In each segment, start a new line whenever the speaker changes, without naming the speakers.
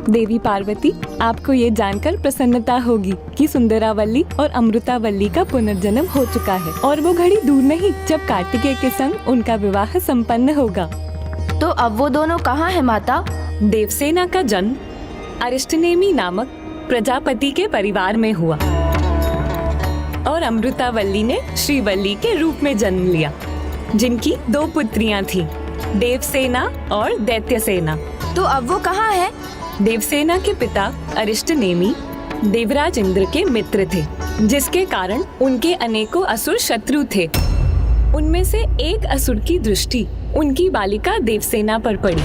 देवी पार्वती, आपको ये जानकर प्रसन्नता होगी कि सुंदरावल्ली और अमृतावल्ली का पुनर्जन्म हो चुका है और वो घड़ी दूर नहीं जब कार्तिकेय के संग उनका विवाह संपन्न होगा।
तो अब वो दोनों कहाँ है माता?
देवसेना का जन्म अरिष्टनेमी नामक प्रजापति के परिवार में हुआ और अमृतावल्ली ने श्रीवल्ली के रूप में जन्म लिया, जिनकी 2 पुत्रियां थीं, देवसेना और दैत्यसेना।
तो अब वो कहाँ है?
देवसेना के पिता अरिष्टनेमी देवराज इंद्र के मित्र थे, जिसके कारण उनके अनेकों असुर शत्रु थे। उनमें से एक असुर की दृष्टि उनकी बालिका देवसेना पर पड़ी।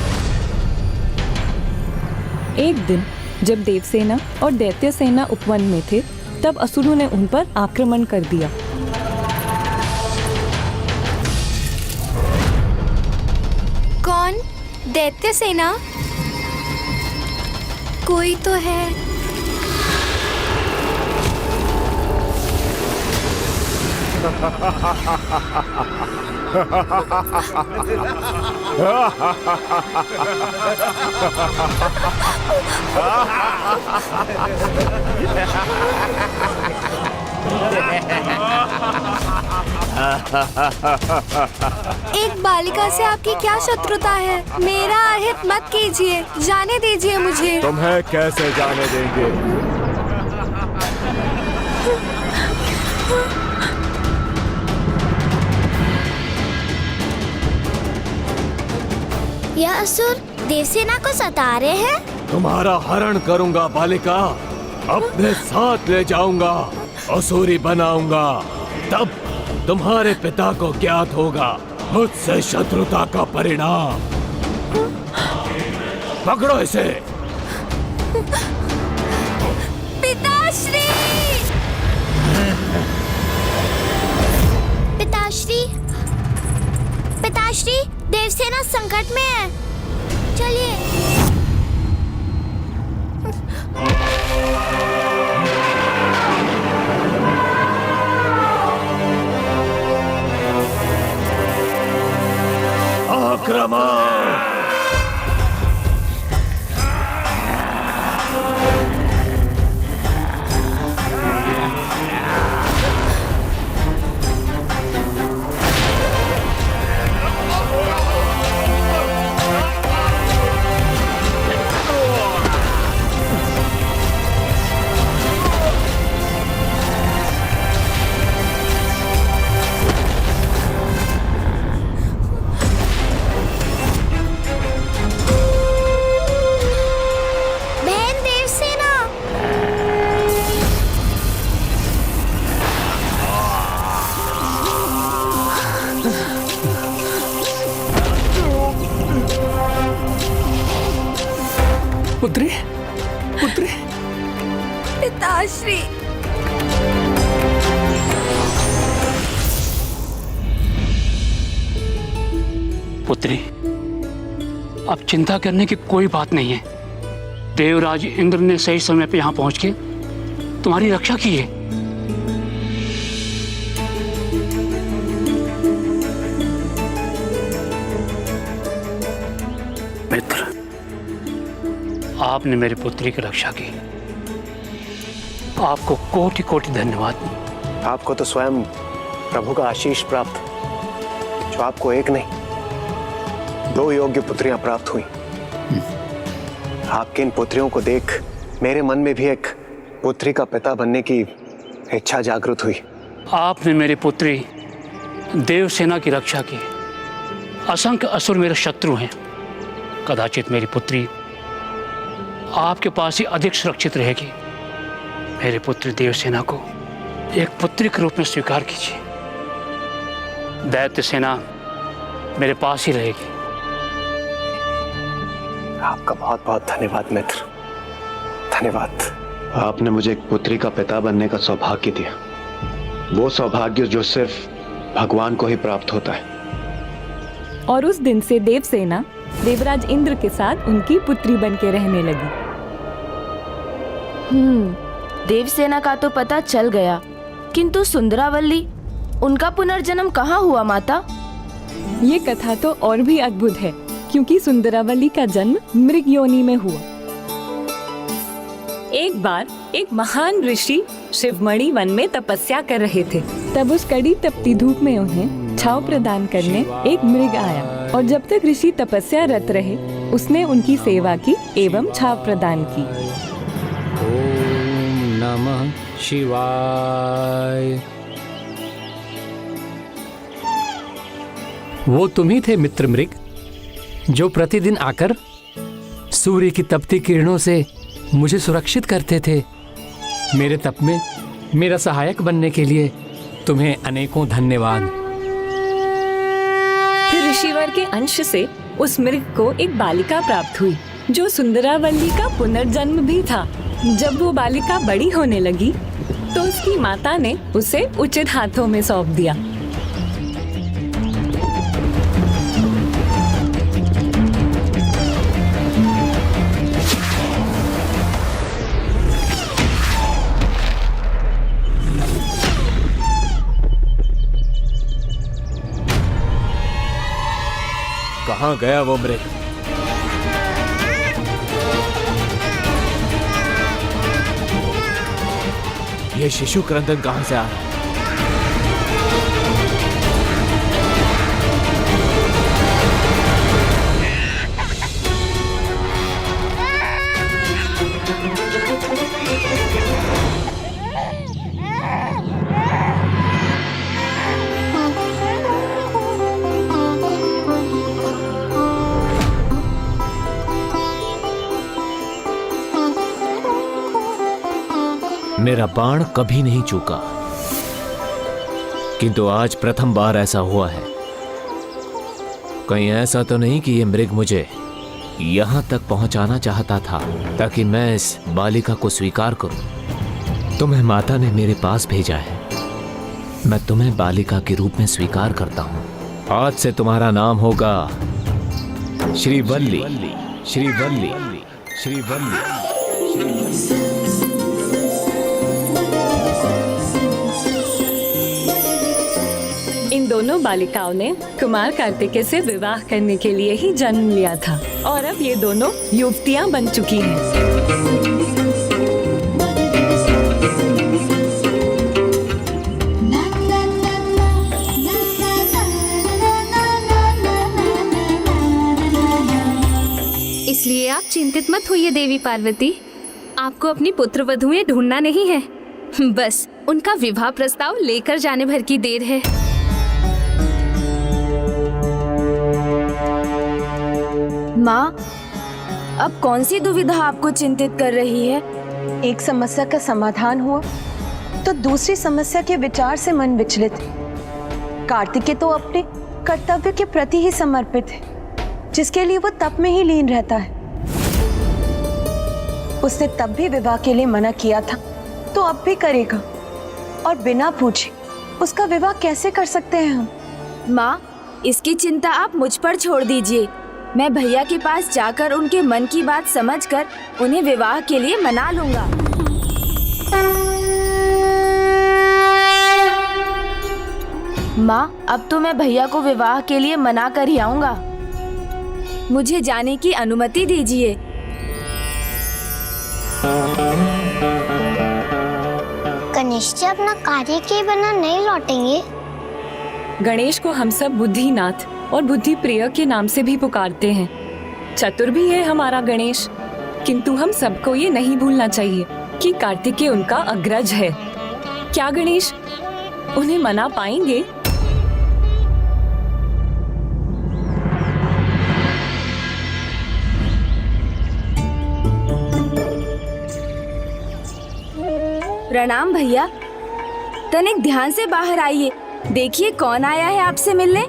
एक दिन जब देवसेना और दैत्यसेना उपवन में थे, तब असुरों ने उन पर आक्रमण कर दिया।
कौन? दैत्यसेना? कोई तो है। एक बालिका से आपकी क्या शत्रुता है? मेरा अहित मत कीजिए, जाने दीजिए मुझे।
तुम्हें कैसे जाने देंगे?
यह असुर देवसेना को सता रहे हैं।
तुम्हारा हरण करूंगा बालिका, अपने साथ ले जाऊंगा, असुरी बनाऊंगा। तब तुम्हारे पिता को ज्ञात होगा मुझसे शत्रुता का परिणाम। पकड़ो इसे।
पिताश्री! पिताश्री! पिताश्री, देवसेना संकट में है। चलिए।
आक्रमण!
पुत्री, पुत्री।
पिताश्री!
पुत्री, अब चिंता करने की कोई बात नहीं है। देवराज इंद्र ने सही समय पे यहाँ पहुंच के तुम्हारी रक्षा की है। मित्र, आपने मेरी पुत्री की रक्षा की, आपको कोटि कोटि धन्यवाद।
आपको तो स्वयं प्रभु का आशीष प्राप्त, जो आपको एक नहीं 2 योग्य पुत्रियां प्राप्त हुई। आपकी इन पुत्रियों को देख मेरे मन में भी एक पुत्री का पिता बनने की इच्छा जागृत हुई।
आपने मेरी पुत्री देवसेना की रक्षा की। असंख्य असुर मेरे शत्रु हैं। कदाचित मेरी पुत्री आपके पास ही अधिक सुरक्षित रहेगी। मेरी पुत्री देवसेना को एक पुत्री के रूप में स्वीकार कीजिए। दैत्य सेना मेरे पास ही रहेगी।
आपका बहुत बहुत धन्यवाद मित्र, धन्यवाद। आपने मुझे एक पुत्री का पिता बनने का सौभाग्य दिया, वो सौभाग्य जो सिर्फ भगवान को ही प्राप्त होता है।
और उस दिन से देवसेना देवराज इंद्र के साथ उनकी पुत्री बन के रहने लगी।
देवसेना का तो पता चल गया, किंतु सुंदरावल्ली, उनका पुनर्जन्म कहाँ हुआ माता?
ये कथा तो और भी अद्भुत है, क्योंकि सुंदरावल्ली का जन्म मृग योनि में हुआ। एक बार एक महान ऋषि शिवमणि वन में तपस्या कर रहे थे। तब उस कड़ी तपती धूप में उन्हें छांव प्रदान करने एक मृग आया और जब तक ऋषि तपस्यारत रहे उसने उनकी सेवा की एवं छांव प्रदान की।
ओम नमः शिवाय। वो तुम ही थे मित्र मृग जो प्रतिदिन आकर सूर्य की तपती किरणों से मुझे सुरक्षित करते थे। मेरे तप में मेरा सहायक बनने के लिए तुम्हें अनेकों धन्यवाद।
फिर ऋषिवर के अंश से उस मृग को एक बालिका प्राप्त हुई जो सुंदरावल्ली का पुनर्जन्म भी था। जब वो बालिका बड़ी होने लगी तो उसकी माता ने उसे उचित हाथों में सौंप दिया।
कहाँ गया वो मृग? ये शिशु क्रंदन कहाँ से आ रहा है? मेरा बाण कभी नहीं चूका, किंतु आज प्रथम बार ऐसा हुआ है। कहीं ऐसा तो नहीं कि ये मृग मुझे यहां तक पहुंचाना चाहता था ताकि मैं इस बालिका को स्वीकार करूं। तुम्हें माता ने मेरे पास भेजा है। मैं तुम्हें बालिका के रूप में स्वीकार करता हूं। आज से तुम्हारा नाम होगा श्रीवल्ली। श्रीवल्ली। श्रीवल्ली।
इन दोनों बालिकाओं ने कुमार कार्तिकेय से विवाह करने के लिए ही जन्म लिया था और अब ये दोनों युवतियां बन चुकी हैं।
इसलिए आप चिंतित मत होइए देवी पार्वती, आपको अपनी पुत्र वधुएं ढूंढना नहीं है, बस उनका विवाह प्रस्ताव लेकर जाने भर की देर है।
माँ, अब कौन सी दुविधा आपको चिंतित कर रही है?
एक समस्या का समाधान हुआ तो दूसरी समस्या के विचार से मन विचलित है। कार्तिकेय तो अपने कर्तव्य के प्रति ही समर्पित है, जिसके लिए वो तप में ही लीन रहता है। उसने तब भी विवाह के लिए मना किया था, तो अब भी करेगा, और बिना पूछे उसका विवाह कैसे कर सकते हैं हम?
माँ, इसकी चिंता आप मुझ पर छोड़ दीजिए। मैं भैया के पास जाकर उनके मन की बात समझकर उन्हें विवाह के लिए मना लूंगा। माँ, अब तो मैं भैया को विवाह के लिए मना कर ही आऊंगा। मुझे जाने की अनुमति दीजिए।
गणेश जी अपना कार्य किए बिना नहीं लौटेंगे।
गणेश को हम सब बुद्धिनाथ और बुद्धि प्रिय के नाम से भी पुकारते हैं। चतुर भी है हमारा गणेश, किंतु हम सबको ये नहीं भूलना चाहिए कि कार्तिकेय उनका अग्रज है। क्या गणेश उन्हें मना पाएंगे?
प्रणाम भैया, तनिक ध्यान से बाहर आइए। देखिए कौन आया है आपसे मिलने।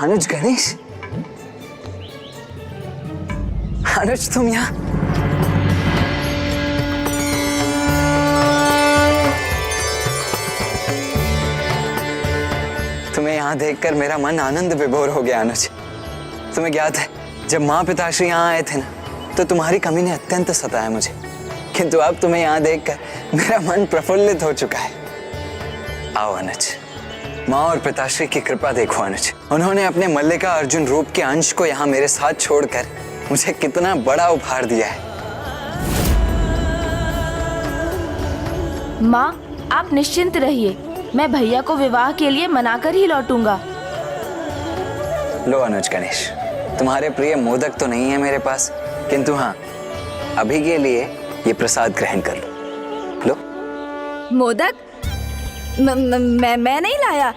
अनुज, गणेश, अनुज तुम यहाँ? तुम्हें यहाँ देखकर मेरा मन आनंद विभोर हो गया। अनुज, तुम्हें ज्ञात है जब माँ पिताश्री यहाँ आए थे ना, तो तुम्हारी कमी ने अत्यंत सताया मुझे, किंतु अब तुम्हें यहाँ देखकर मेरा मन प्रफुल्लित हो चुका है। आओ अनुज, माँ और पिताश्री की कृपा देखो अनुज, उन्होंने अपने मल्लिका अर्जुन रूप के अंश को यहाँ मेरे साथ छोड़कर मुझे कितना बड़ा उपहार दिया है।
माँ, आप निश्चिंत रहिए, मैं भैया को विवाह के लिए मनाकर ही लौटूंगा।
लो अनुज गणेश, तुम्हारे प्रिय मोदक तो नहीं है मेरे पास, किंतु हाँ, अभी के लिए ये प्रसाद ग्रहण कर लो। लो।
मोदक? मैं नहीं लाया।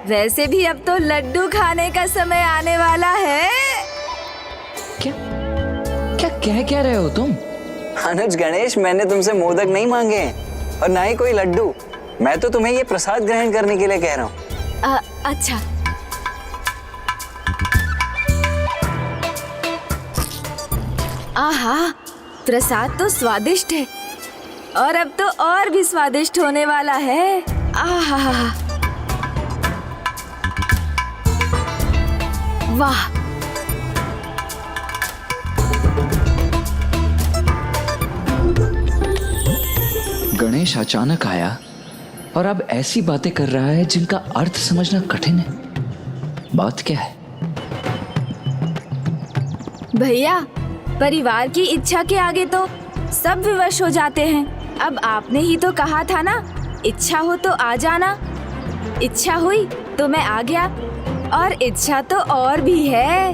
वैसे भी अब तो लड्डू खाने का समय आने वाला है।
क्या कह रहे हो तुम? अनुज गणेश, मैंने तुमसे मोदक नहीं मांगे हैं और ना ही कोई लड्डू। मैं तो तुम्हें ये प्रसाद ग्रहण करने के लिए कह रहा हूँ।
अच्छा। आहा, प्रसाद तो स्वादिष्ट है और अब तो और भी स्वादिष्ट होने वाला है। आहा, वाह।
गणेश अचानक आया और अब ऐसी बातें कर रहा है जिनका अर्थ समझना कठिन है। बात क्या है?
भैया, परिवार की इच्छा के आगे तो सब विवश हो जाते हैं। अब आपने ही तो कहा था ना, इच्छा हो तो आ जाना। इच्छा हुई तो मैं आ गया, और इच्छा तो और भी है।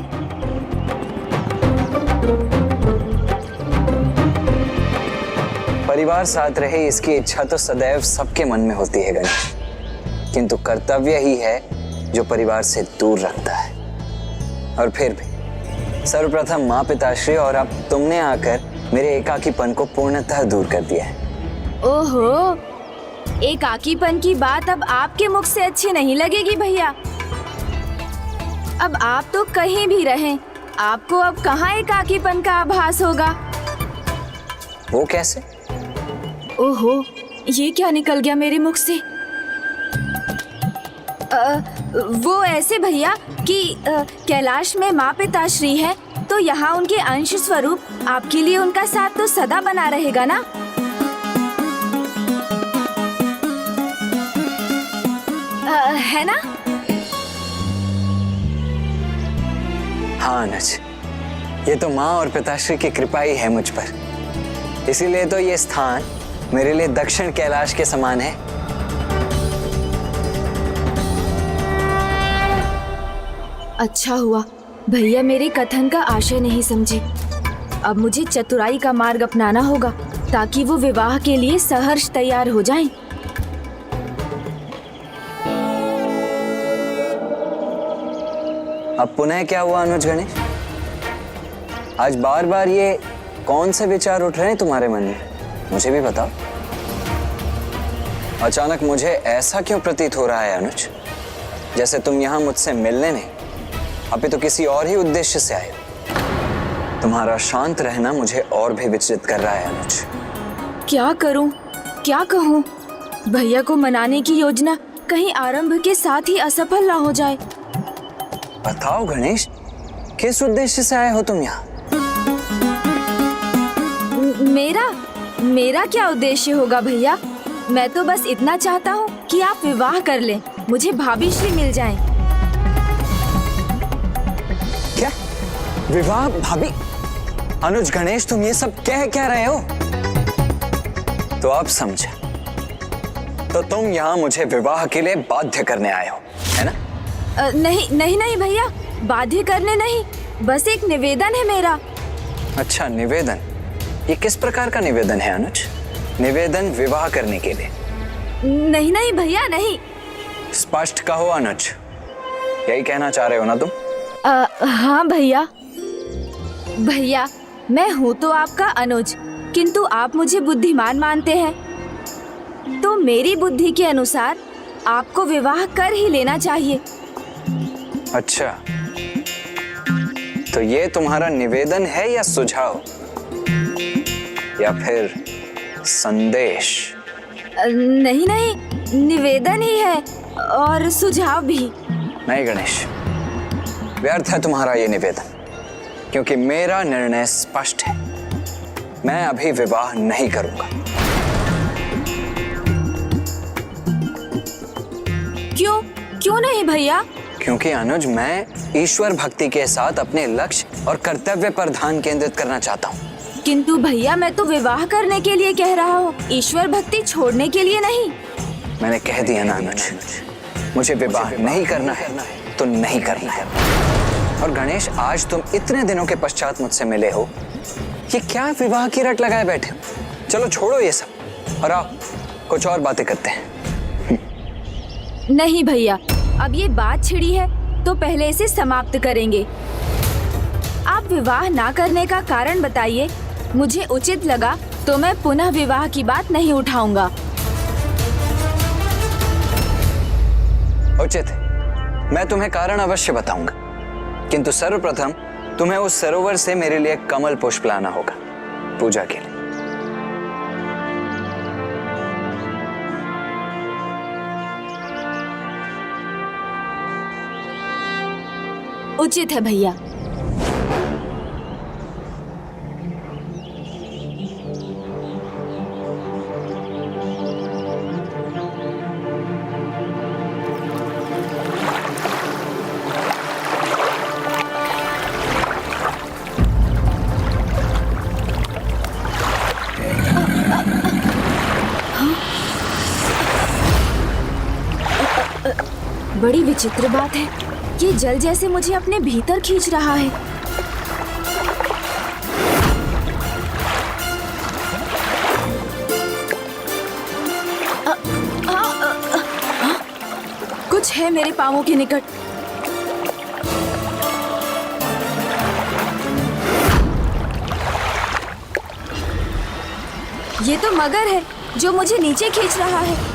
परिवार साथ रहे, इसकी इच्छा तो सदैव सबके मन में होती है गणेश, किंतु कर्तव्य ही है जो परिवार से दूर रखता है। और फिर भी सर्वप्रथम माँ पिताश्री और अब तुमने आकर मेरे एकाकीपन को पूर्णतः दूर कर दिया है।
ओहो, एकाकीपन की बात अब आपके मुख से अच्छी नहीं लगेगी भैया। अब आप तो कहीं भी रहें, आपको अब कहाँ एकाकीपन का आभास होगा?
वो कैसे?
ओहो, ये क्या निकल गया मेरे मुख से? वो ऐसे भैया कि कैलाश में माँ पिताश्री है, तो यहाँ उनके अंश स्वरूप आपके लिए उनका साथ तो सदा बना रहेगा ना। है ना?
हाँ अनुज, ये तो माँ और पिताश्री की कृपा ही है मुझ पर, इसीलिए तो ये स्थान मेरे लिए दक्षिण कैलाश के समान है।
अच्छा हुआ भैया मेरे कथन का आशय नहीं समझे। अब मुझे चतुराई का मार्ग अपनाना होगा ताकि वो विवाह के लिए सहर्ष तैयार हो जाएं।
अब पुनः क्या हुआ अनुज गणेश? आज बार बार ये कौन से विचार उठ रहे हैं तुम्हारे मन में? मुझे भी बताओ। अचानक मुझे ऐसा क्यों प्रतीत हो रहा है अनुज, जैसे तुम यहाँ मुझसे मिलने नहीं, अभी तो किसी और ही उद्देश्य से आए हो। तुम्हारा शांत रहना मुझे और भी विचलित कर रहा है अनुज।
क्या करूं, क्या कहूं? भैया को मनाने की योजना कहीं आरंभ के साथ ही असफल ना हो जाए।
बताओ गणेश, किस उद्देश्य से आए हो तुम यहाँ?
मेरा क्या उद्देश्य होगा भैया? मैं तो बस इतना चाहता हूँ कि आप विवाह कर लें, मुझे भाभी श्री मिल जाएं।
क्या? विवाह भाभी? अनुज गणेश, तुम ये सब कह क्या रहे हो? तो अब समझा, तो तुम यहाँ मुझे विवाह के लिए बाध्य करने आए हो, है ना?
नहीं भैया, बाध्य करने नहीं, बस एक निवेदन है मेरा।
अच्छा, निवेदन? ये किस प्रकार का निवेदन है अनुज? निवेदन विवाह करने के लिए?
नहीं भैया, नहीं।
स्पष्ट कहो अनुज, यही कहना चाह रहे हो ना तुम?
हाँ भैया, मैं हूँ तो आपका अनुज, किंतु आप मुझे बुद्धिमान मानते हैं, तो मेरी बुद्धि के अनुसार आपको विवाह कर ही लेना चाहिए।
अच्छा, तो ये तुम्हारा निवेदन है या सुझाव, या फिर संदेश?
नहीं, निवेदन ही है और सुझाव भी।
नहीं गणेश, व्यर्थ है तुम्हारा ये निवेदन, क्योंकि मेरा निर्णय स्पष्ट है, मैं अभी विवाह नहीं करूंगा।
क्यों? क्यों नहीं भैया?
क्योंकि अनुज, मैं ईश्वर भक्ति के साथ अपने लक्ष्य और कर्तव्य पर ध्यान केंद्रित करना चाहता हूँ।
किंतु भैया, मैं तो विवाह करने के लिए कह रहा हूँ, ईश्वर भक्ति छोड़ने के लिए नहीं।
मैंने कह दिया ना अनुज, मुझे विवाह नहीं करना है तो नहीं करना है। और गणेश, आज तुम इतने दिनों के पश्चात मुझसे मिले हो, ये क्या विवाह की रट लगाए बैठे हो? चलो छोड़ो ये सब और आओ कुछ और बातें करते हैं।
नहीं भैया, अब ये बात छिड़ी है तो पहले इसे समाप्त करेंगे। आप विवाह ना करने का कारण बताइए, मुझे उचित लगा तो मैं पुनः विवाह की बात नहीं उठाऊंगा।
उचित है, मैं तुम्हें कारण अवश्य बताऊंगा, किंतु सर्वप्रथम तुम्हें उस सरोवर से मेरे लिए कमल पुष्प लाना होगा पूजा के लिए।
उचित है भैया। बड़ी विचित्र बात है, ये जल जैसे मुझे अपने भीतर खींच रहा है। कुछ है मेरे पांवों के निकट। ये तो मगर है जो मुझे नीचे खींच रहा है।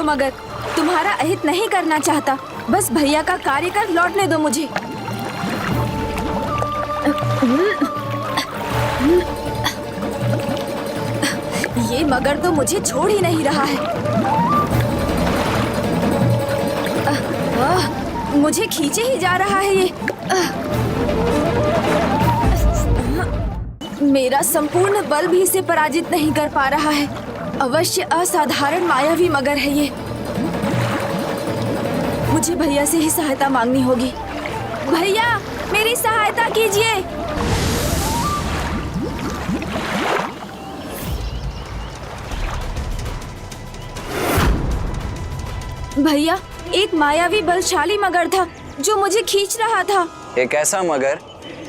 मगर तुम्हारा अहित नहीं करना चाहता, बस भैया का कार्य कर लौटने दो मुझे। ये मगर तो मुझे छोड़ ही नहीं रहा है। मुझे खींचे ही जा रहा है ये। मेरा संपूर्ण बल भी इसे पराजित नहीं कर पा रहा है। अवश्य असाधारण मायावी मगर है ये। मुझे भैया से ही सहायता मांगनी होगी। भैया, मेरी सहायता कीजिए। भैया, एक मायावी बलशाली मगर था जो मुझे खींच रहा था।
एक ऐसा मगर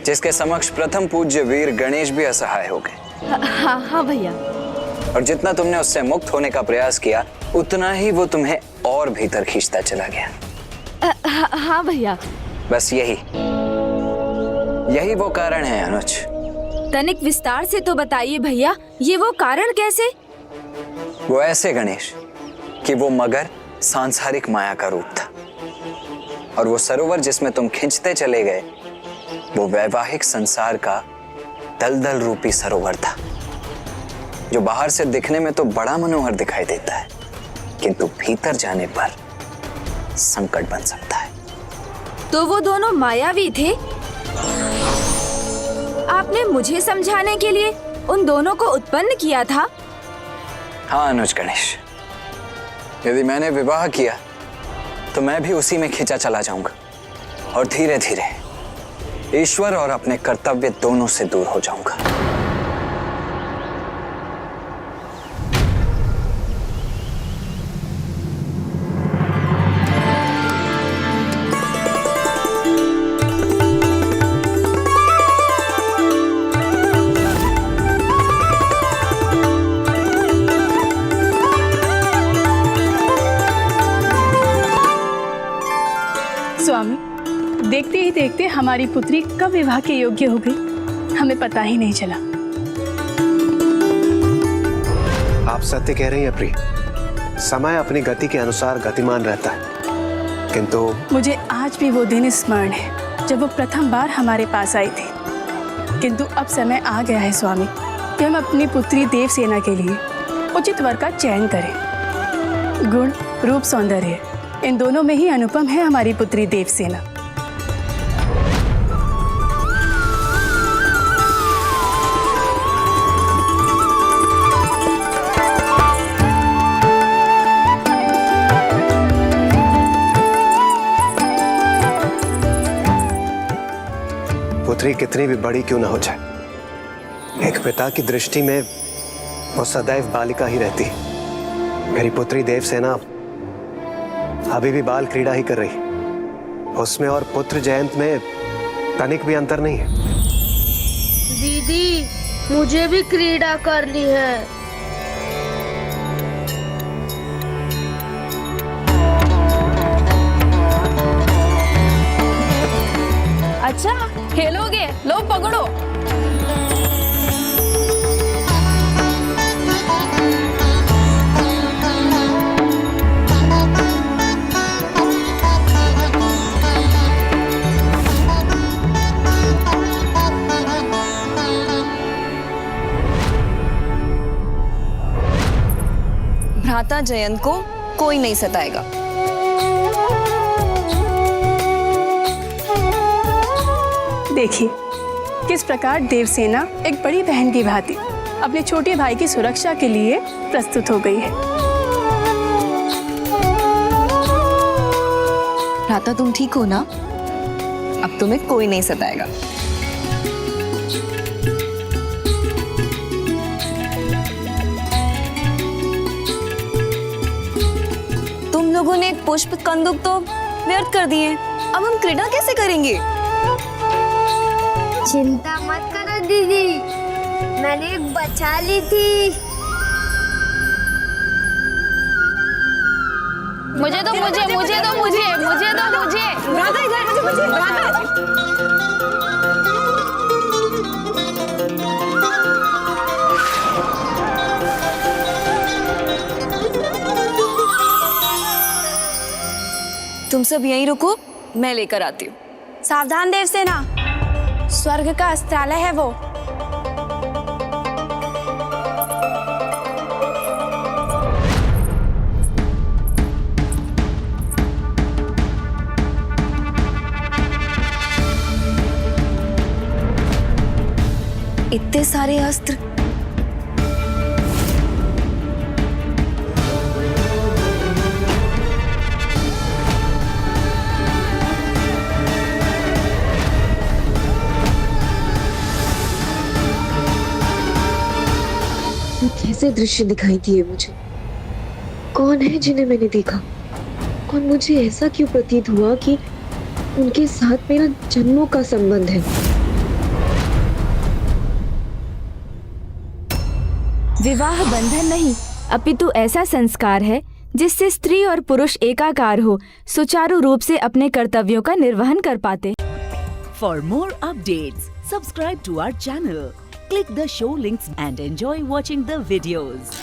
जिसके समक्ष प्रथम पूज्य वीर गणेश भी असहाय हो गए।
हाँ भैया।
और जितना तुमने उससे मुक्त होने का प्रयास किया, उतना ही वो तुम्हें और भीतर खींचता चला गया।
हाँ भैया।
बस यही वो कारण है अनुज।
तनिक विस्तार से तो बताइए भैया, ये वो कारण कैसे?
वो ऐसे गणेश कि वो मगर सांसारिक माया का रूप था, और वो सरोवर जिसमें तुम खींचते चले गए, वो वैवाहिक संसार का दलदल रूपी सरोवर था, जो बाहर से दिखने में तो बड़ा मनोहर दिखाई देता है, किंतु भीतर जाने पर संकट बन सकता है।
तो वो दोनों मायावी थे? आपने मुझे समझाने के लिए उन दोनों को उत्पन्न किया था?
हाँ अनुज गणेश, यदि मैंने विवाह किया तो मैं भी उसी में खींचा चला जाऊंगा, और धीरे धीरे ईश्वर और अपने कर्तव्य दोनों से दूर हो जाऊंगा।
स्वामी, देखते ही देखते हमारी पुत्री कब विवाह के योग्य हो गई, हमें पता ही नहीं चला।
आप सत्य कह रही हैं प्रिय, समय अपनी गति के अनुसार गतिमान रहता है, किंतु
मुझे आज भी वो दिन स्मरण है जब वो प्रथम बार हमारे पास आई थी। किंतु अब समय आ गया है स्वामी कि हम अपनी पुत्री देवसेना के लिए उचित वर का चयन करें। गुण, रूप, सौंदर्य, इन दोनों में ही अनुपम है हमारी पुत्री देवसेना।
पुत्री कितनी भी बड़ी क्यों ना हो जाए, एक पिता की दृष्टि में वो सदैव बालिका ही रहती। मेरी पुत्री देवसेना अभी भी बाल क्रीड़ा ही कर रही, उसमें और पुत्र जयंत में तनिक भी अंतर नहीं है।
दीदी, मुझे भी क्रीड़ा करनी है।
अच्छा खेलोगे? लो पकड़ो।
भ्राता जयंत को कोई नहीं सताएगा।
देखिए किस प्रकार देवसेना एक बड़ी बहन की भांति अपने छोटे भाई की सुरक्षा के लिए प्रस्तुत हो गई है।
भ्राता तुम ठीक हो ना? अब तुम्हें कोई नहीं सताएगा। तुम लोगों ने एक पुष्प कंदुक तो व्यर्थ कर दिए, अब हम क्रीड़ा कैसे करेंगे?
चिंता मत करो दीदी, मैंने एक बचा ली थी।
मुझे दो, मुझे मुझे दो, मुझे मुझे दो, मुझे भ्राता इधर, मुझे मुझे भ्राता।
तुम सब यहीं रुको, मैं लेकर आती हूँ।
सावधान देवसेना, स्वर्ग का अस्त्रालय है वो।
इतने सारे अस्त्र।
कैसे दृश्य दिखाई दिए मुझे? कौन है जिन्हें मैंने देखा? और मुझे ऐसा क्यों प्रतीत हुआ कि उनके साथ मेरा जन्मों का संबंध है?
विवाह बंधन नहीं, अपितु ऐसा संस्कार है जिससे स्त्री और पुरुष एकाकार हो, सुचारू रूप से अपने कर्तव्यों का निर्वहन कर पाते।
For more updates, subscribe to our channel, click the show links and enjoy watching the videos.